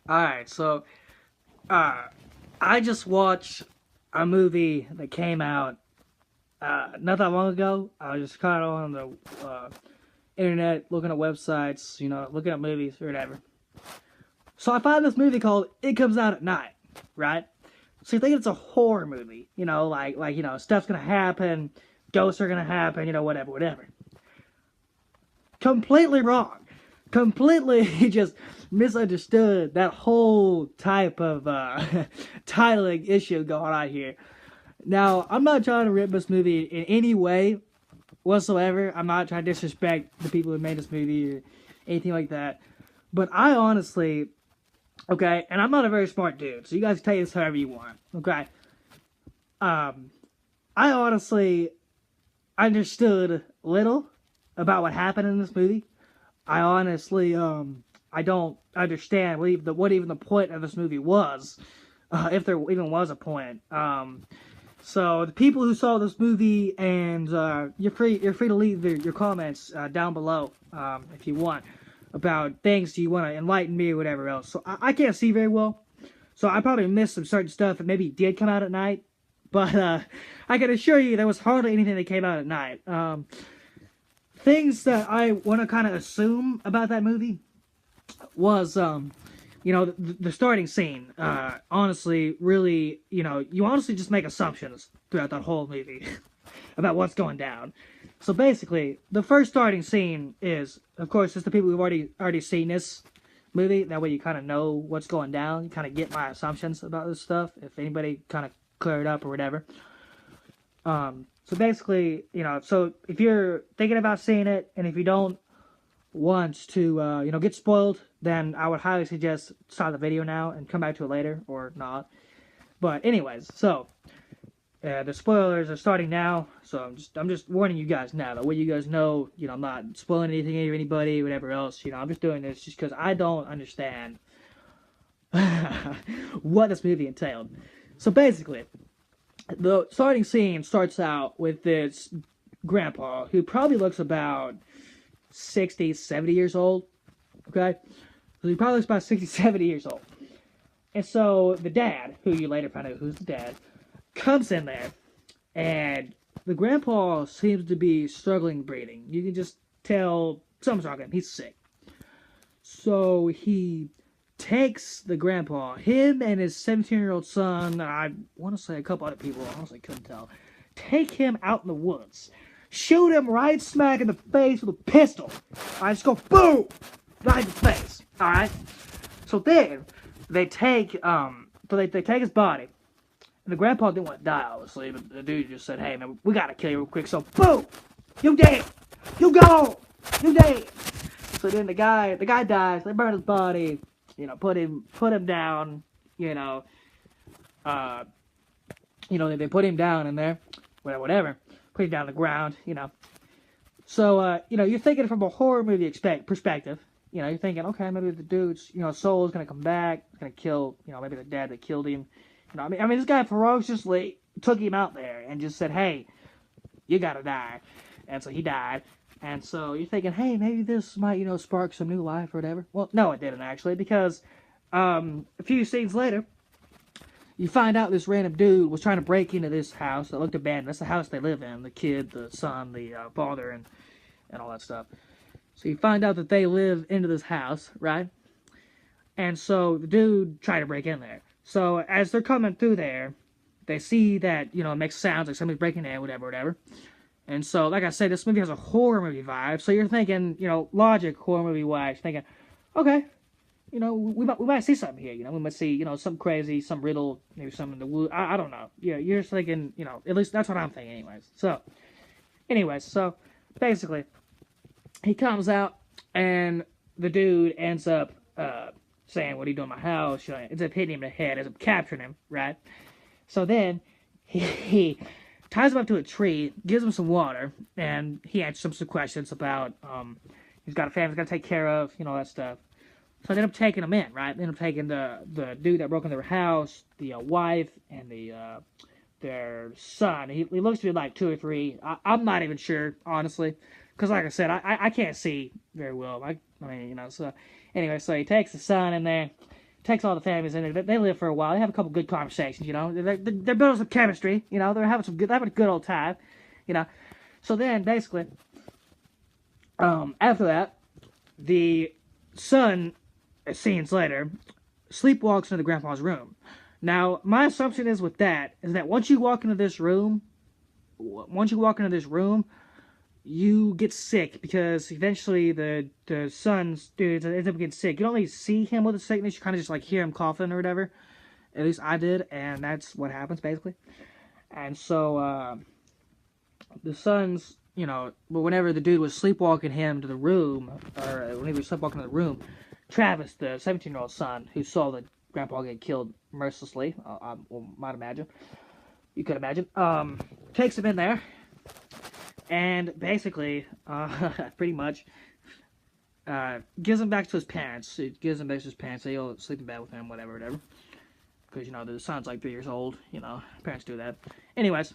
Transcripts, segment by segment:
Alright, so uh I just watched a movie that came out not that long ago. I was just kind of on the internet looking at websites, looking at movies or whatever. So I find this movie called It Comes Out at Night, right? So you think it's a horror movie, stuff's gonna happen, ghosts are gonna happen, whatever. Completely wrong. Completely just misunderstood that whole type of titling issue going on here. Now, I'm not trying to rip this movie in any way whatsoever. I'm not trying to disrespect the people who made this movie or anything like that. But I honestly, okay, and I'm not a very smart dude, so you guys take this however you want, okay? Um, I honestly understood little about what happened in this movie. I honestly, I don't understand what even the point of this movie was, if there even was a point. So the people who saw this movie, and you're free to leave your comments down below if you want about things you want to enlighten me or whatever else. So I can't see very well, so I probably missed some certain stuff that maybe did come out at night, but I can assure you there was hardly anything that came out at night. Things that I want to kind of assume about that movie was the starting scene. Honestly, really, you honestly just make assumptions throughout that whole movie about what's going down. So basically, the first starting scene is, of course, it's the people who've already seen this movie. That way, you kind of know what's going down. You kind of get my assumptions about this stuff. If anybody kind of cleared up or whatever. So basically, so if you're thinking about seeing it, and if you don't want to, get spoiled, then I would highly suggest stop the video now and come back to it later, or not. But anyways, so the spoilers are starting now, so I'm just warning you guys now. That way you guys know, I'm not spoiling anything or anybody, whatever else. I'm just doing this just because I don't understand what this movie entailed. So basically, the starting scene starts out with this grandpa who probably looks about 60, 70 years old. Okay? So he probably looks about 60, 70 years old. And so the dad, who you later find out who's the dad, comes in there, and the grandpa seems to be struggling breathing. You can just tell something's wrong with him. He's sick. So he takes the grandpa, him and his 17-year-old son, and I want to say a couple other people, I honestly couldn't tell, take him out in the woods. Shoot him right smack in the face with a pistol. Alright, just go boom! Right in the face. Alright? So then, they take, they take his body. And the grandpa didn't want to die, obviously, but the dude just said, hey, man, we gotta kill you real quick. So, boom! You dead! You gone! You dead! So then the guy dies. They burn his body. Put him down. Uh, they put him down in there. Whatever. Put him down on the ground. So, you're thinking from a horror movie perspective. You're thinking, okay, maybe the dude's, soul is gonna come back. It's gonna kill, maybe the dad that killed him. This guy ferociously took him out there and just said, hey, you gotta die. And so he died. And so you're thinking, hey, maybe this might, spark some new life or whatever. Well, no, it didn't actually, because a few scenes later, you find out this random dude was trying to break into this house that looked abandoned. That's the house they live in. The kid, the son, the father, and all that stuff. So you find out that they live into this house, right? And so the dude tried to break in there. So as they're coming through there, they see that, it makes sounds like somebody's breaking in, whatever. And so, like I said, this movie has a horror movie vibe. So you're thinking, logic, horror movie wise, thinking, okay, we might see something here. We might see, something crazy, some riddle, maybe something in the wood. I don't know. Yeah, you're just thinking, at least that's what I'm thinking, anyways. So, basically, he comes out, and the dude ends up saying, what are you doing in my house? Ends up hitting him in the head, ends up capturing him, right? So then, he ties him up to a tree, gives him some water, and he answers some questions about, he's got a family he's got to take care of, that stuff. So they end up taking him in, right? They end up taking the dude that broke into their house, the wife, and their son. He looks to be like 2 or 3. I'm not even sure, honestly. Because like I said, I can't see very well. So anyway, so he takes the son in there, takes all the families in there. They live for a while. They have a couple good conversations, you know. They're building some chemistry, you know. They're having a good old time, you know. So then, basically, after that, the son, scenes later, sleepwalks into the grandpa's room. Now, my assumption is with that, is that once you walk into this room, you get sick, because eventually the son's dude ends up getting sick. You don't really see him with a sickness, you kind of just like hear him coughing or whatever. At least I did, and that's what happens basically. And so the son's, you know, whenever the dude was sleepwalking him to the room, or when he was sleepwalking to the room, Travis, the 17-year-old son, who saw the grandpa get killed mercilessly, I might imagine, you could imagine, takes him in there, and basically, pretty much, gives him back to his parents. He gives him back to his parents. They'll sleep in bed with him, whatever. Because, you know, the son's like 3 years old. You know, parents do that. Anyways,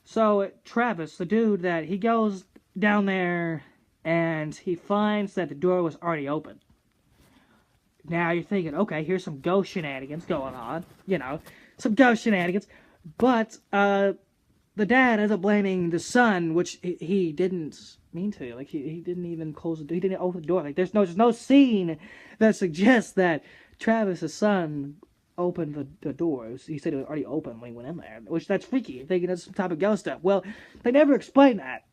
so Travis, the dude, that he goes down there, and he finds that the door was already open. Now you're thinking, okay, here's some ghost shenanigans going on. You know, some ghost shenanigans. But, the dad ends up blaming the son, which he didn't mean to. Like, he didn't even close the door. He didn't open the door. Like, there's no scene that suggests that Travis' son opened the door. He said it was already open when he went in there, which that's freaky. Thinking that's some type of ghost stuff. Well, they never explain that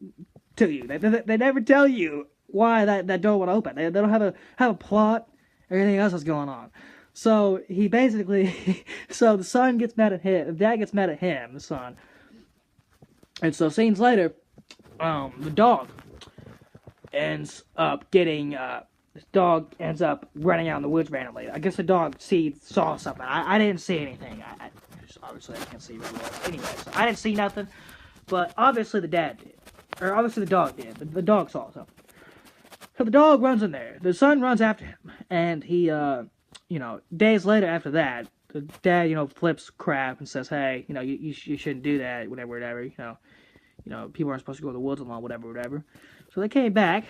to you. They never tell you why that door would open. They don't have a plot or anything else that's going on. So he basically, so the son gets mad at him. The dad gets mad at him, the son. And so scenes later, the dog ends up getting, this dog ends up running out in the woods randomly. I guess the dog saw something. I didn't see anything. Obviously I can't see very well. Anyway, so I didn't see nothing. But obviously the dad did. Or obviously the dog did. The dog saw something. So the dog runs in there. The son runs after him. And he, you know, days later after that, the dad, you know, flips crap and says, hey, you know, you shouldn't do that, whatever, you know, people aren't supposed to go to the woods alone, whatever. So they came back,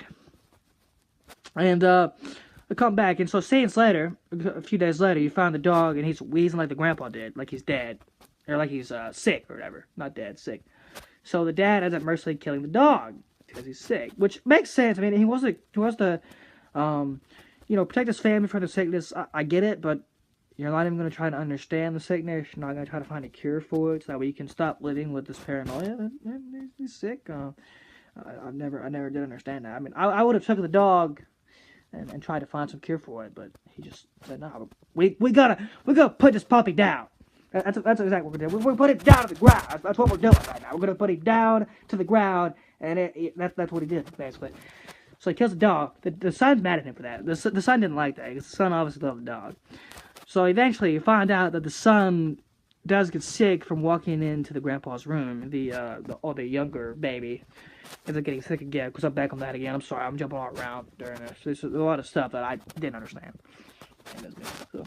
and they come back, and so scenes later, a few days later, you find the dog, and he's wheezing like the grandpa did, like he's dead, or like he's sick or whatever, not dead, sick. So the dad ends up mercilessly killing the dog because he's sick, which makes sense. I mean, he wants to, you know, protect his family from the sickness. I get it, but you're not even going to try to understand the sickness. You're not going to try to find a cure for it so that way you can stop living with this paranoia. He's sick. I never did understand that. I mean, I would have took the dog and tried to find some cure for it, but he just said, no, we gotta put this puppy down. That's exactly what we're doing. We're gonna put it down to the ground. That's what we're doing right now. We're gonna put him down to the ground, and that's what he did, basically. So he kills the dog. The son's mad at him for that. The son didn't like that, because the son obviously loved the dog. So eventually you find out that the son does get sick from walking into the grandpa's room. The younger baby ends up getting sick again, because I'm back on that again. I'm sorry, I'm jumping all around during this. There's a lot of stuff that I didn't understand. So,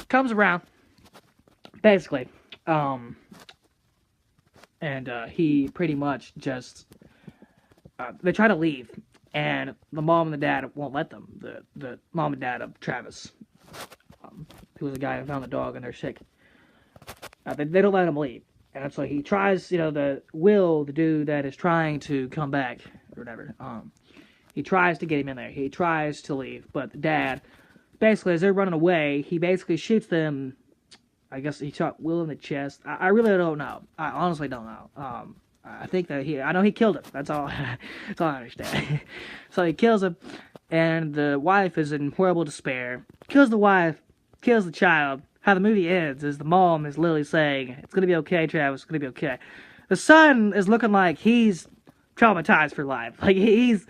comes around, basically, and he pretty much just, they try to leave, and the mom and the dad won't let them. The mom and dad of Travis, who was the guy who found the dog, and they're sick. They don't let him leave. And so he tries, you know, the dude that is trying to come back, or whatever, he tries to get him in there. He tries to leave, but the dad, basically, as they're running away, he basically shoots them. I guess he shot Will in the chest. I really don't know. I honestly don't know. I think that I know he killed him. That's all I understand. So he kills him, and the wife is in horrible despair. Kills the wife, kills the child. How the movie ends is the mom is literally saying, it's gonna be okay, Travis, it's gonna be okay. The son is looking like he's traumatized for life. Like, he's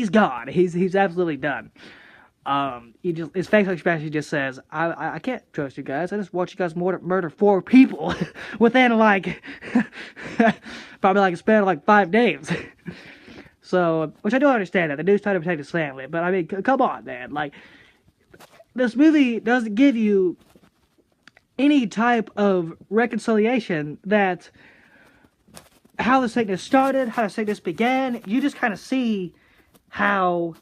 gone. He's absolutely done. His facial expression just says, I can't trust you guys. I just watched you guys murder 4 people within, like, probably, like, a span of, like, 5 days. So, which I do understand that. The dude's trying to protect his family. But, I mean, come on, man. Like, this movie doesn't give you any type of reconciliation that how the sickness started, how the sickness began. You just kind of see how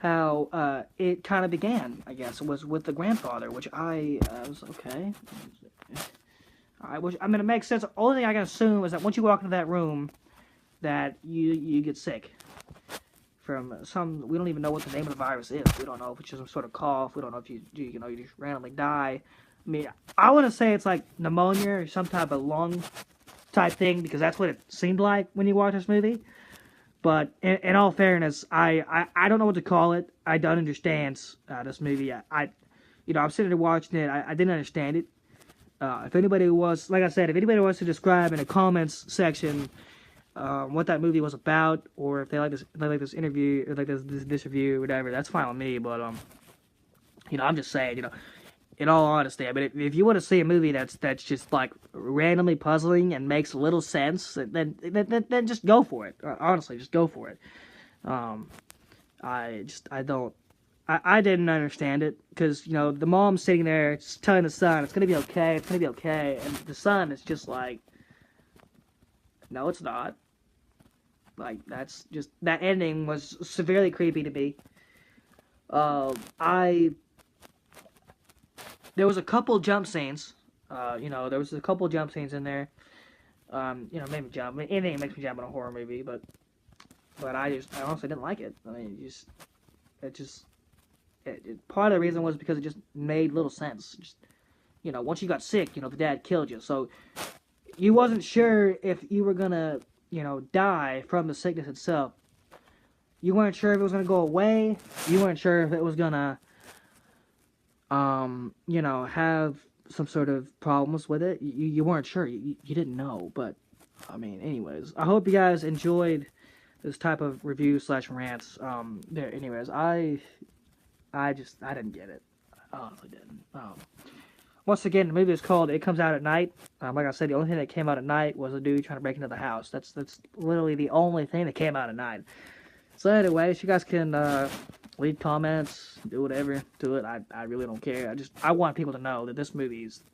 how it kind of began. I guess was with the grandfather, which I was okay. I mean, it makes sense. The only thing I can assume is that once you walk into that room, that you get sick from some. We don't even know what the name of the virus is. We don't know if it's just some sort of cough. We don't know if you just randomly die. I mean, I want to say it's like pneumonia or some type of lung type thing because that's what it seemed like when you watch this movie. But in all fairness, I don't know what to call it. I don't understand this movie. I'm sitting there watching it. I didn't understand it. If anybody was, like I said, if anybody wants to describe in the comments section what that movie was about, or if they like this interview, or like this review, or whatever, that's fine with me. But I'm just saying, in all honesty, I mean, if you want to see a movie that's just like randomly puzzling and makes little sense, then just go for it. Honestly, just go for it. I didn't understand it because the mom's sitting there just telling the son it's gonna be okay, it's gonna be okay, and the son is just like, no, it's not. Like that ending was severely creepy to me. There was a couple jump scenes. There was a couple jump scenes in there. Made me jump. I mean, anything makes me jump in a horror movie, but I honestly didn't like it. I mean, part of the reason was because it just made little sense. Just, once you got sick, the dad killed you, so you wasn't sure if you were gonna, die from the sickness itself. You weren't sure if it was gonna go away. You weren't sure if it was gonna have some sort of problems with it. You weren't sure. You didn't know. But, I mean, anyways. I hope you guys enjoyed this type of review / rants. Anyways, I didn't get it. I honestly didn't. Once again, the movie is called It Comes Out at Night. Like I said, the only thing that came out at night was a dude trying to break into the house. That's literally the only thing that came out at night. So anyways, you guys can leave comments, do whatever to it. I really don't care. I want people to know that this movie is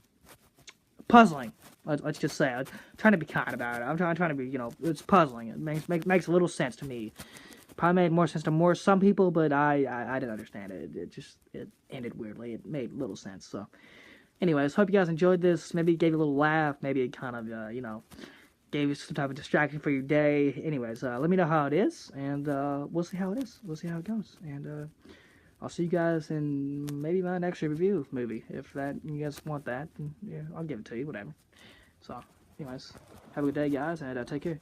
puzzling. Let's just say. I'm trying to be kind about it. I'm trying to be, it's puzzling. It makes a little sense to me. Probably made more sense to some people, but I didn't understand it. It ended weirdly. It made little sense. So, anyways, hope you guys enjoyed this. Maybe it gave you a little laugh. Maybe it kind of, gave you some type of distraction for your day. Anyways, let me know how it is, and we'll see how it is. We'll see how it goes, and I'll see you guys in maybe my next review movie. If you guys want that, yeah, I'll give it to you, whatever. So, anyways, have a good day, guys, and take care.